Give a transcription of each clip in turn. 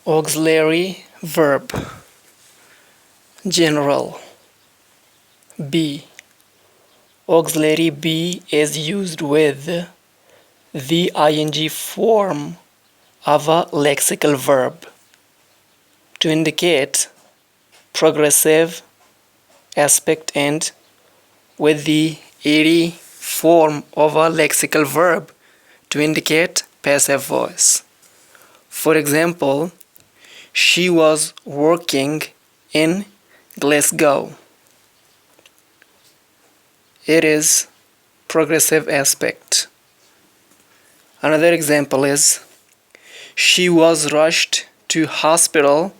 Auxiliary verb. General. Be. Auxiliary be is used with the ing form of a lexical verb to indicate progressive aspect and with the ed form of a lexical verb to indicate passive voice. For example, she was working in Glasgow. It is progressive aspect. Another example is she was rushed to hospital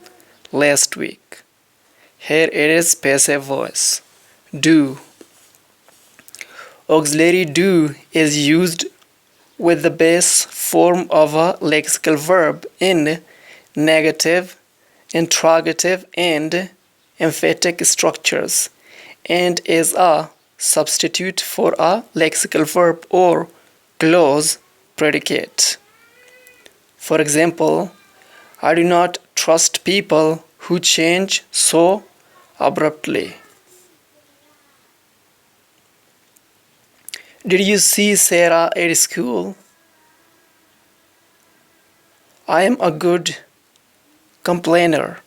last week. Here it is passive voice. Do. Auxiliary do is used with the base form of a lexical verb in negative, interrogative, and emphatic structures and is a substitute for a lexical verb or clause predicate. For example, I do not trust people who change so abruptly. Did you see Sarah at school? I am a good complainer.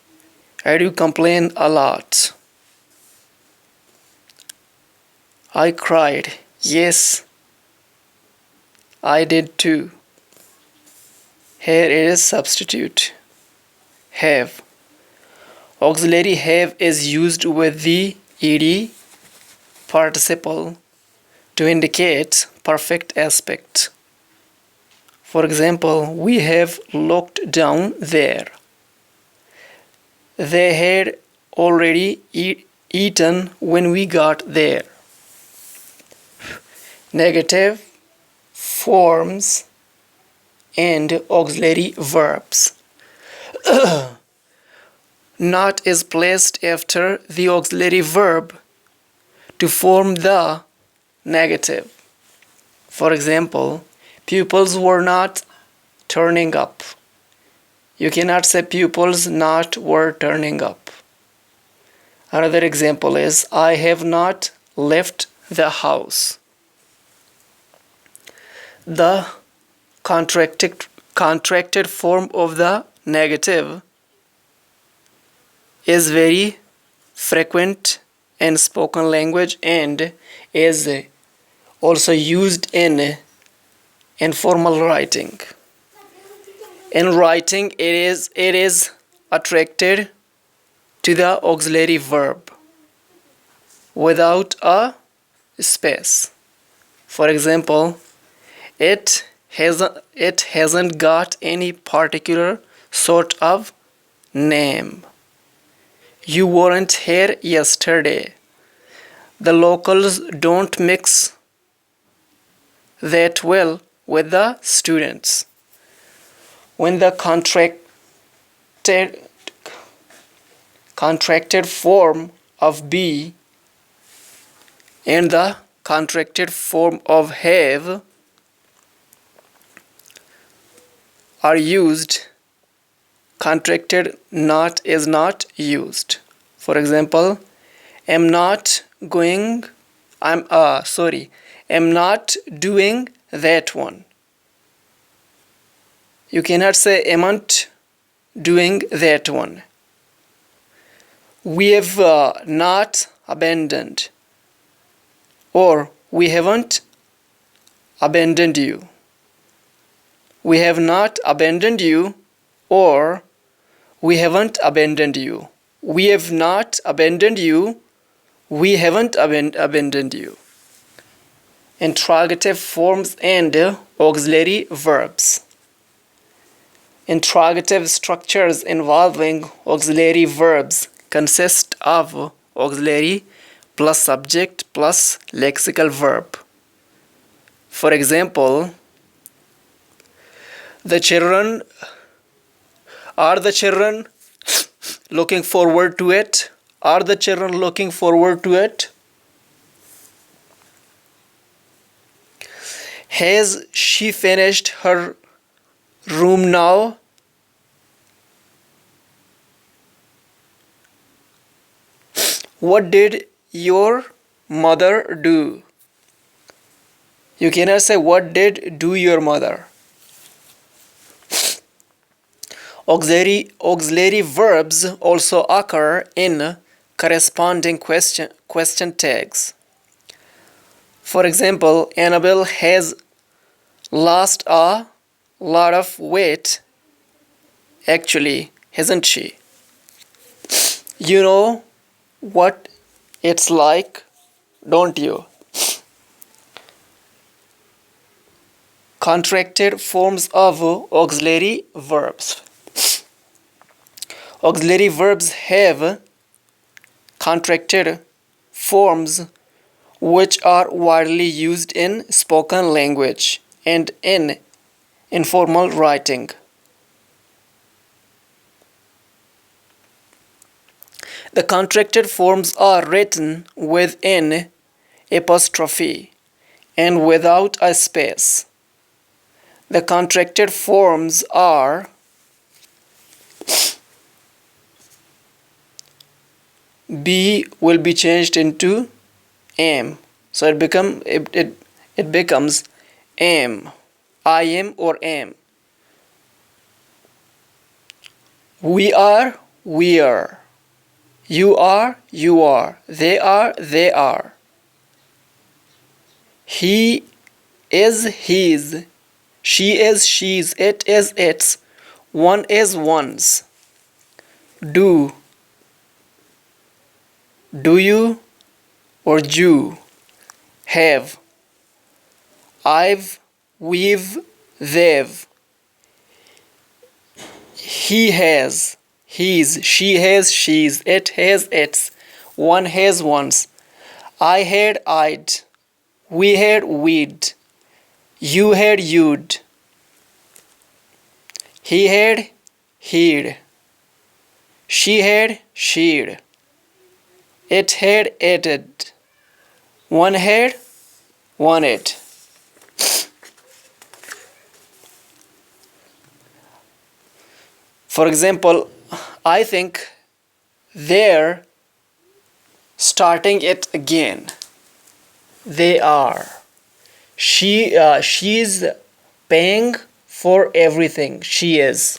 I do complain a lot. I cried. Yes, I did too. Here is substitute. Have. Auxiliary have is used with the ed participle to indicate perfect aspect. For example, we have looked down there. They had already eaten when we got there. Negative forms and auxiliary verbs. Not is placed after the auxiliary verb to form the negative. For example, pupils were not turning up. You cannot say pupils not were turning up. Another example is I have not left the house. The contracted form of the negative is very frequent in spoken language and is also used in informal writing. In writing, it is attracted to the auxiliary verb without a space. For example, it hasn't got any particular sort of name. You weren't here yesterday. The locals don't mix that well with the students. When the contracted form of be and the contracted form of have are used, contracted not is not used. For example, am not doing that one. You cannot say amn't doing that one. We have not abandoned or we haven't abandoned you. We have not abandoned you or we haven't abandoned you. We have not abandoned you. We haven't abandoned you. Interrogative forms and auxiliary verbs. Interrogative structures involving auxiliary verbs consist of auxiliary plus subject plus lexical verb. For example, the children looking forward to it? Are the children looking forward to it? Has she finished her room now? What did your mother do? You cannot say what did do your mother. Auxiliary verbs also occur in corresponding question tags. For example, Annabelle has lost a lot of weight. Actually, hasn't she? You know what it's like, don't you? Contracted forms of auxiliary verbs. Auxiliary verbs have contracted forms which are widely used in spoken language and in informal writing. The contracted forms are written with an apostrophe and without a space. The contracted forms are be will be changed into am, so it becomes am, I am or am. We are, we are. You are, you are. They are. He is, his. She is, she's. It is, its. One is, one's. Do you or you. Have. I've, we've, they've. He has, his. She has, she's. It has, its. One has, one's. I had, I'd. We had, we'd. You had, you'd. He had, he'd. She had, she'd. It had, it'd. One had, wanted. For example, I think they're starting it again. They are. She's paying for everything. She is.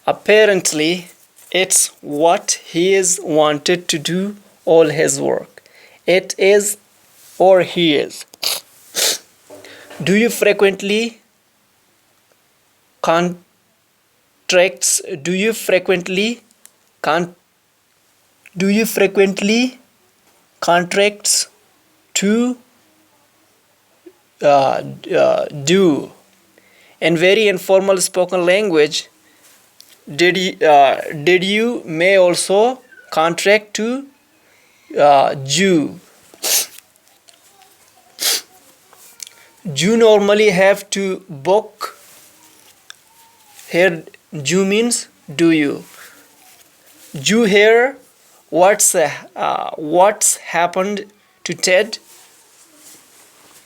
Apparently, it's what he is wanted to do all his work. It is or he is. Do you frequently contracts? Do you frequently contracts to do? In very informal spoken language, did you may also contract to do. You normally have to book. Here, you means do you. You hear what's happened to Ted.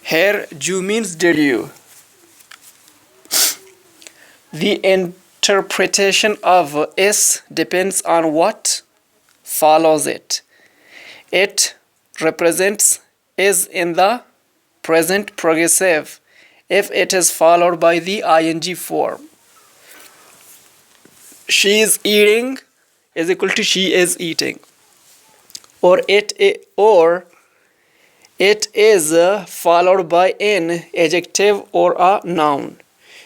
Here, you means did you. The interpretation of is depends on what follows it. It represents is in the present progressive if it is followed by the ing form. She is eating is equal to she is eating, or it is followed by an adjective or a noun.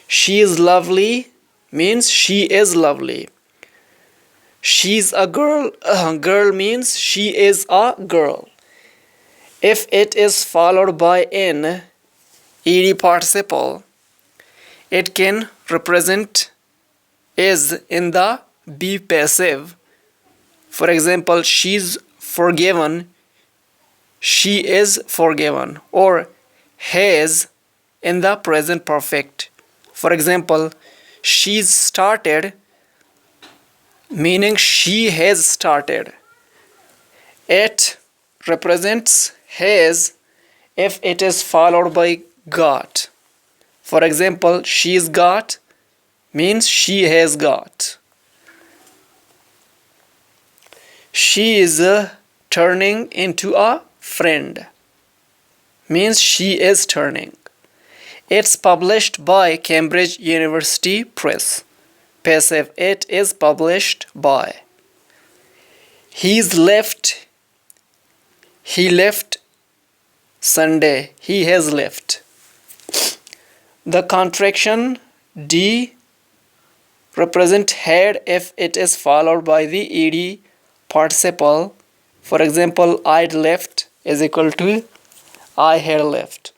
She is lovely means she is lovely. She's a girl. Girl means she is a girl. If it is followed by an ed participle, it can represent is in the be passive. For example, she's forgiven, she is forgiven, or has in the present perfect. For example, she's started, meaning she has started. It represents has if it is followed by got. For example, she's got means she has got. She is turning into a friend. Means she is turning. It's published by Cambridge University Press. Passive, it is published by. He's left. He left Sunday. He has left. The contraction D represent had if it is followed by the ed participle. For example, I'd left is equal to I had left.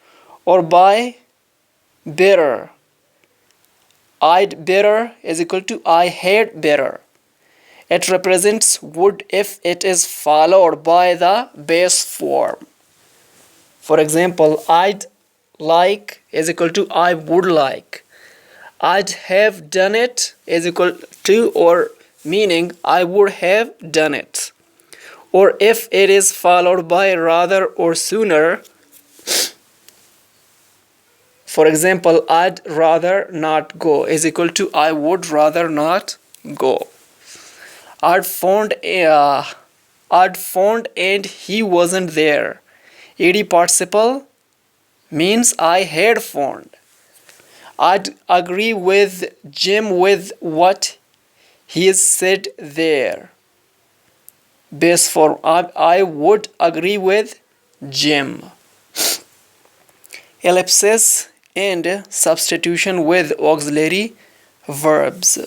Or by better. I'd better is equal to I had better. It represents would if it is followed by the base form. For example, I'd like is equal to I would like. I'd have done it is equal to or meaning I would have done it. Or if it is followed by rather or sooner. For example, I'd rather not go is equal to I would rather not go. I'd phoned and he wasn't there. Ed participle means I had phoned. I'd agree with Jim with what he said there. Base form, I would agree with Jim. Ellipsis and substitution with auxiliary verbs.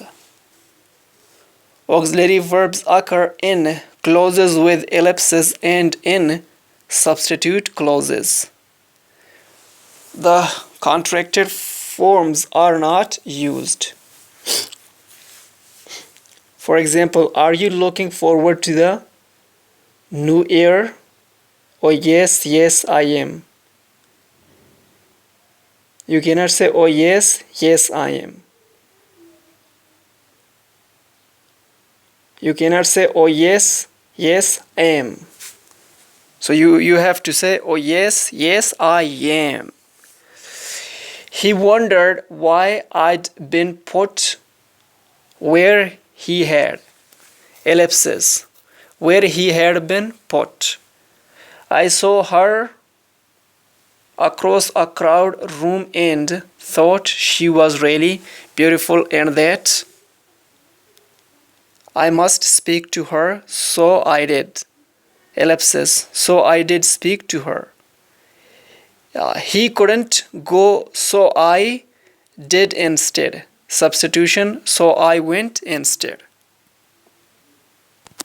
Auxiliary verbs occur in clauses with ellipses and in substitute clauses. The contracted forms are not used. For example, are you looking forward to the new year? Oh yes, yes I am. You cannot say oh yes, yes I am. You cannot say oh yes, yes I am. So you have to say oh yes, yes I am. He wondered why I'd been put where he had. Ellipsis. Where he had been put. I saw her across a crowded room and thought she was really beautiful and that I must speak to her, so I did. Ellipsis. So I did speak to her. He couldn't go, so I did instead. Substitution, so I went instead.